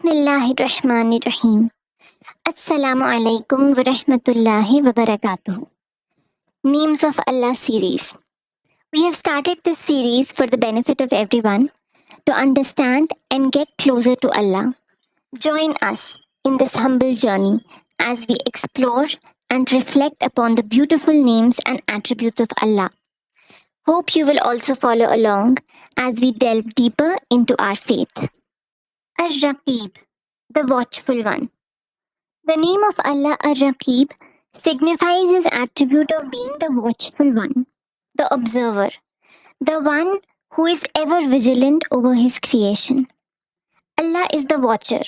Bismillahirrahmanirrahim. Assalamu alaikum wa rahmatullahi wa barakatuh. Names of Allah series. We have started this series for the benefit of everyone to understand and get closer to Allah. Join us in this humble journey as we explore and reflect upon the beautiful names and attributes of Allah. Hope you will also follow along as we delve deeper into our faith. Ar-Raqib, the watchful one. The name of Allah Ar-Raqib signifies his attribute of being the watchful one, the observer, the one who is ever vigilant over his creation. Allah is the watcher,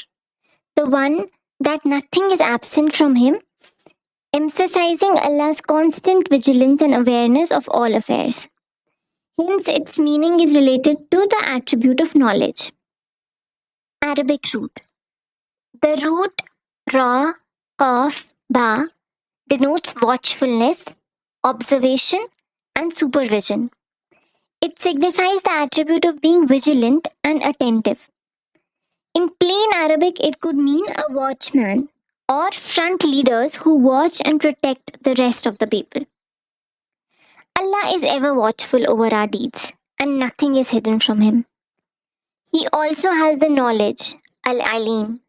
the one that nothing is absent from him, emphasizing Allah's constant vigilance and awareness of all affairs. Hence, its meaning is related to the attribute of knowledge. Arabic root. The root Ra, Qaf, Ba denotes watchfulness, observation, and supervision. It signifies the attribute of being vigilant and attentive. In plain Arabic, it could mean a watchman or front leaders who watch and protect the rest of the people. Allah is ever watchful over our deeds, and nothing is hidden from him. He also has the knowledge, Al-Alim,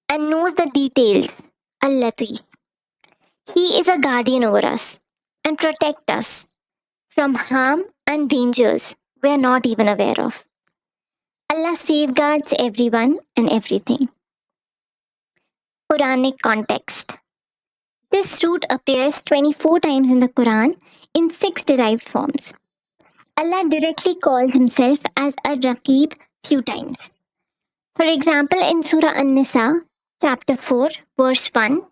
and knows the details, Al-Latif. He is a guardian over us and protect us from harm and dangers we are not even aware of. Allah safeguards everyone and everything. Quranic context. This root appears 24 times in the Quran in 6 derived forms. Allah directly calls himself as Ar-Raqib few times. For example, in Surah An-Nisa, chapter 4, verse 1,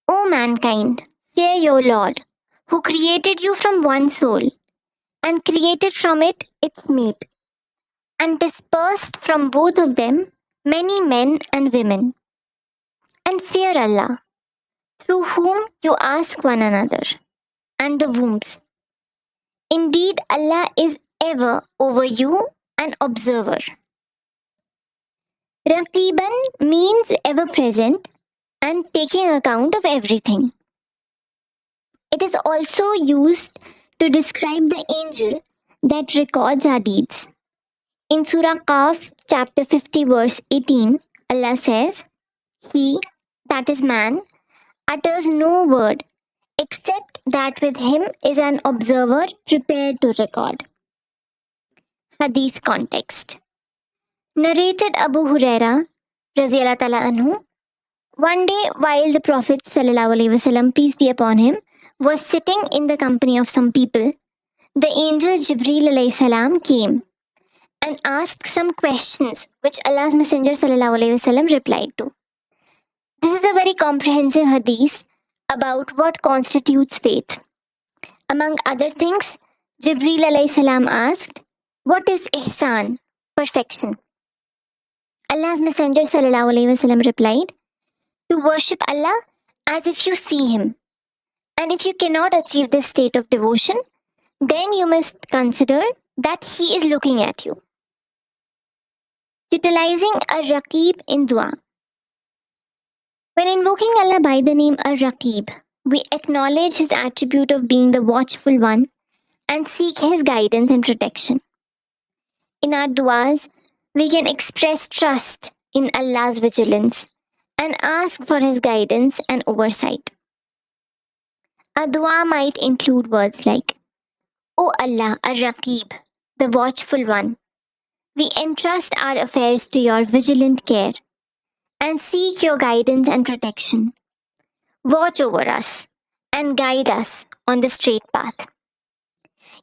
O mankind, fear your Lord, who created you from one soul, and created from it its mate, and dispersed from both of them many men and women. And fear Allah, through whom you ask one another, and the wombs. Indeed, Allah is ever over you an observer. Raqiban means ever present and taking account of everything. It is also used to describe the angel that records our deeds. In Surah Qaf, chapter 50, verse 18, Allah says, He, that is man, utters no word except that with him is an observer prepared to record. Hadith context. Narrated Abu Huraira, Raziyallahu Ta'ala Anhu, one day while the Prophet Sallallahu Alaihi Wasallam, peace be upon him, was sitting in the company of some people, the angel Jibreel Alayhi Salam came and asked some questions which Allah's Messenger Sallallahu Alaihi Wasallam replied to. This is a very comprehensive hadith about what constitutes faith. Among other things, Jibreel Alayhi Salam asked, what is ihsan, perfection? Allah's Messenger Sallallahu Alaihi Wasallam replied, to worship Allah as if you see Him. And if you cannot achieve this state of devotion, then you must consider that He is looking at you. Utilizing Ar-Raqib in dua. When invoking Allah by the name Ar-Raqib, we acknowledge His attribute of being the watchful one and seek His guidance and protection. In our duas, we can express trust in Allah's vigilance and ask for His guidance and oversight. Our dua might include words like, O Allah, Ar-Raqib, the watchful one, we entrust our affairs to your vigilant care and seek your guidance and protection. Watch over us and guide us on the straight path.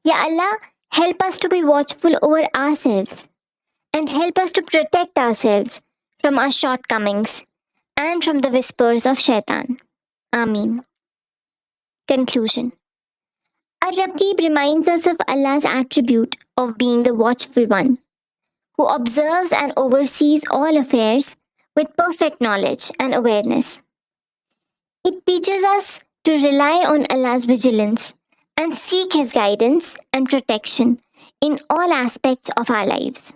Ya Allah, help us to be watchful over ourselves and help us to protect ourselves from our shortcomings and from the whispers of shaitan. Ameen. Conclusion. Ar-Raqib reminds us of Allah's attribute of being the watchful one, who observes and oversees all affairs with perfect knowledge and awareness. It teaches us to rely on Allah's vigilance and seek His guidance and protection in all aspects of our lives.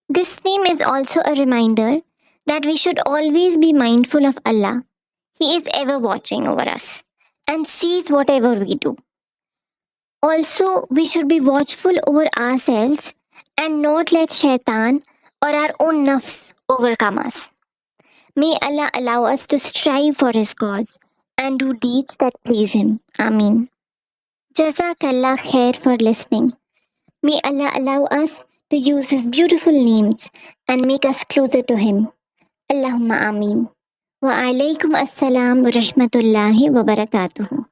This name is also a reminder that we should always be mindful of Allah. He is ever watching over us and sees whatever we do. Also, we should be watchful over ourselves and not let shaitan or our own nafs overcome us. May Allah allow us to strive for His cause and do deeds that please Him. Ameen. Jazakallah khair for listening. May Allah allow us to use His beautiful names and make us closer to Him. Allahumma Ameen. Wa alaikum assalam wa rahmatullahi wa barakatuhu.